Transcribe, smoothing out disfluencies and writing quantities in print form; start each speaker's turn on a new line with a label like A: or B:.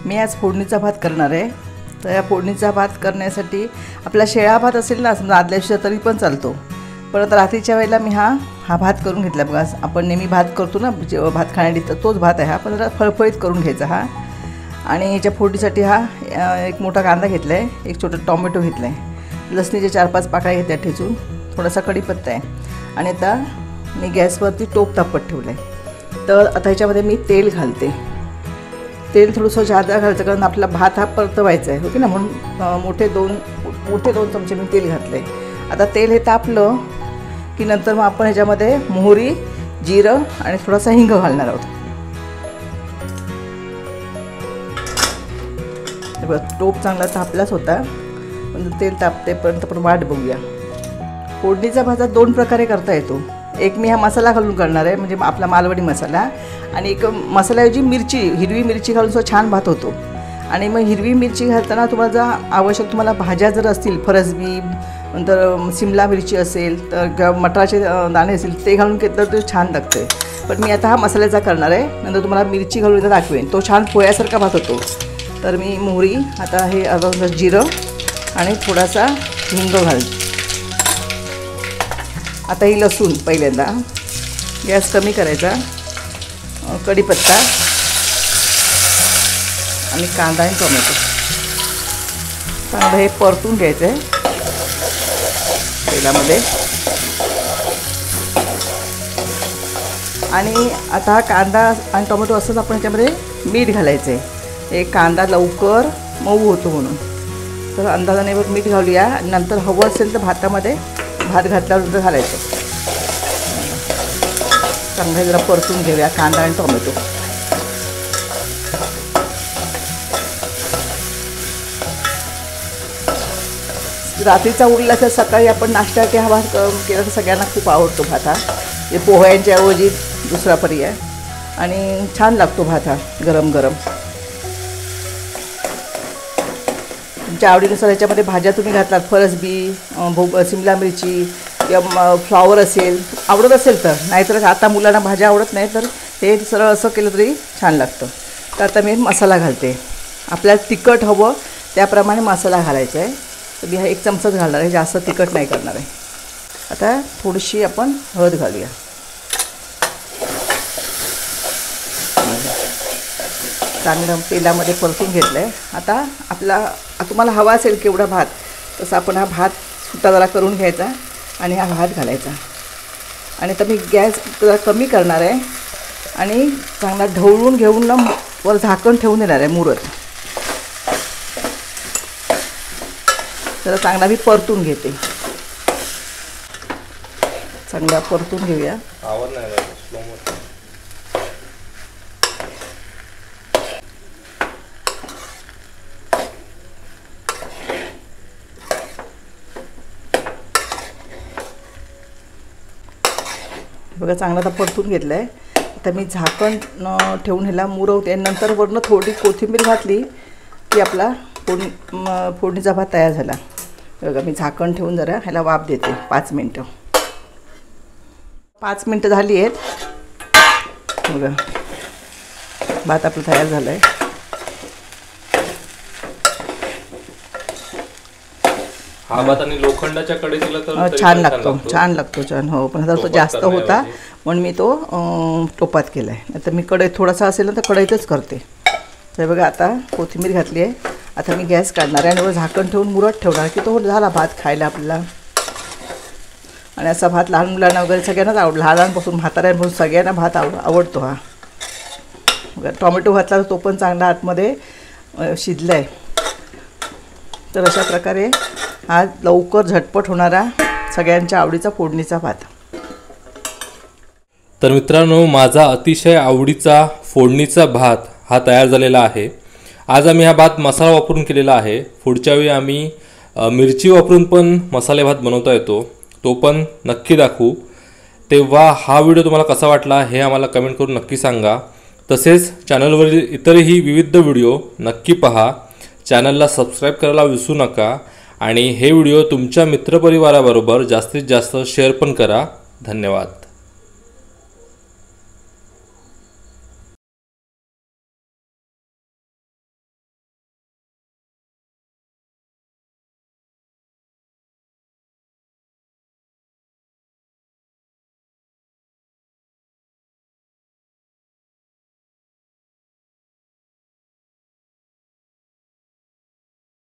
A: मी आज फोडणीचा भात करणार आहे। तर या फोडणीचा भात करण्यासाठी आपला शेळा भात असेल ना समजा आदल्या दिवशी तरी पण चालतो, पण आता रात्रीच्या वेळेला मी हा भात करून घेतला। बघा आपण नेहमी भात करतो ना भात खाण्यासाठी, तर तोच भात आहे हा, पण जरा फळफळीत करून घ्यायचा हा। आणि याच्या फोडणीसाठी एक मोठा कांदा घेतला आहे, एक छोटा टोमॅटो घेतला आहे, लसणीचे 4-5 पाकळ्या घेतल्या ठेचून, थोडासा कढीपत्ता आहे। आणि आता मी गॅसवरती टोप तापत ठेवलं आहे। तर आता ह्याच्यामध्ये मी तेल घालते। तेल थोडंसं जादा घालायचं कारण आपला भात हा परतवायचा आहे, ओके ना, म्हणून मोठे दोन चमचे मी तेल घातले। आता तेल हे तापलं की नंतर मग आपण ह्याच्यामध्ये मोहरी, जिरं आणि थोडासा हिंग घालणार आहोत। टोप चांगला तापलाच होता, पण तेल तापतेपर्यंत आपण वाट बघूया। फोडणीचा भात 2 प्रकारे करता येतो। एक मी हा मसाला घालून करणार आहे, म्हणजे आपला मालवणी मसाला, आणि एक मसाल्याऐवजी हिरवी मिरची घालून सुद्धा छान भात होतो। आणि मग हिरवी मिरची घालताना तुम्हाला भाज्या जर असतील, फरसबी, नंतर शिमला मिरची असेल तर किंवा मटाराचे दाणे असतील ते घालून केलं तर ते छान लागते। पण मी आता हा मसाल्याचा करणार आहे, नंतर तुम्हाला मिरची घालून इथं दाखवेन, तो छान पोह्यासारखा भात होतो। तर मी मोहरी, आता हे अर्धा जिरं आणि थोडासा हिंग घालते। आता ही लसूण पहिल्यांदा गॅस कमी करायचा, कढीपत्ता आणि कांदा आणि टोमॅटो चांगलं हे परतून घ्यायचं आहे तेलामध्ये। आणि आता हा कांदा आणि टोमॅटो असंच आपण ह्याच्यामध्ये मीठ घालायचं आहे, एक कांदा लवकर मऊ होतो म्हणून। तर अंदाजाने मीठ घालूया, नंतर हवं असेल तर भातामध्ये भात घातल्यानंतर घालायचं। चांगलं जरा परतून घेऊया कांदा आणि टोमॅटो। रात्रीचा उरला तर सकाळी आपण नाश्ता हा भात केला तर सगळ्यांना खूप आवडतो भात हा, हे पोह्यांच्या ऐवजी दुसरा पर्याय, आणि छान लागतो भात हा गरम गरम। तुमच्या आवडीनुसार ह्याच्यामध्ये भाज्या तुम्ही घातलात, फरसबी, शिमला मिरची किंवा फ्लॉवर असेल, आवडत असेल तर, नाहीतर आता मुलांना भाज्या आवडत नाही तर हे सरळ असं केलं तरी छान लागतं। तर आता मी मसाला घालते, आपल्याला तिखट हवं त्याप्रमाणे मसाला घालायचा आहे। तर मी 1 चमचाच घालणार आहे, जास्त तिखट नाही करणार आहे। आता थोडीशी आपण हळद घालूया, चांगलं तेलामध्ये परतून घेतलं आहे। आता तुम्हाला हवा असेल केवढा भात तसं आपण हा भात सुट्टा जरा करून घ्यायचा आणि हा भात घालायचा। आणि आता मी गॅस जरा कमी करणार आहे आणि चांगला ढवळून घेऊन ना वर झाकण ठेवून देणार आहे मुरत। तर चांगला मी परतून घेते, चांगला परतून घेऊया। बघा चांगला आता परतून घेतलं आहे। आता मी झाकण ठेवून ह्याला मुरवते, नंतर वरनं थोडी कोथिंबीर घातली की आपला फोडणीचा भात तयार झाला। बघा मी झाकण ठेवून जरा ह्याला वाफ देते 5 मिनटं। 5 मिनटं झाली आहेत, बघा भात आपला तयार झाला आहे।
B: हा भात आणि लोखंडाच्या कढईत दिला तर
A: छान लागतो, छान लागतो, छान। हो, पण आता तो जास्त होता म्हणून मी तो टोपात केला आहे, नाही तर मी कढईत थोडासा असेल ना तर कढईतच करते। तर बघा आता कोथिंबीर घातली आहे, आता मी गॅस काढणार आहे आणि झाकण ठेवून मुरत ठेवणार की तो झाला भात खायला आपल्याला। आणि असा भात लहान मुलांना वगैरे सगळ्यांनाच आवडतो, लहानांपासून म्हाताऱ्यांपासून सगळ्यांना भात आवडतो हा। बघा टोमॅटो घातला तर तो पण चांगला आतमध्ये शिजला आहे। तर अशा प्रकारे हा लवकर झटपट होणारा सगळ्यांच्या आवडीचा फोडणीचा भात।
B: तर मित्रांनो, माझा अतिशय आवडीचा फोडणीचा भात हा तयार झालेला आहे। आज आम्ही हा भात मसाला वापरून केलेला आहे। पुढच्या वेळी आम्ही मिरची वापरून पण मसाले भात बनवता येतो, तो पण नक्की दाखवू। तेव्हा हा व्हिडिओ तुम्हाला कसा वाटला हे आम्हाला कमेंट करून नक्की सांगा। तसेच चॅनलवरील इतरही विविध व्हिडिओ नक्की पहा, चॅनलला सबस्क्राईब करायला विसरू नका आणि हे व्हिडिओ तुमच्या मित्रपरिवाराबरोबर जास्तीत जास्त शेअर पण करा। धन्यवाद।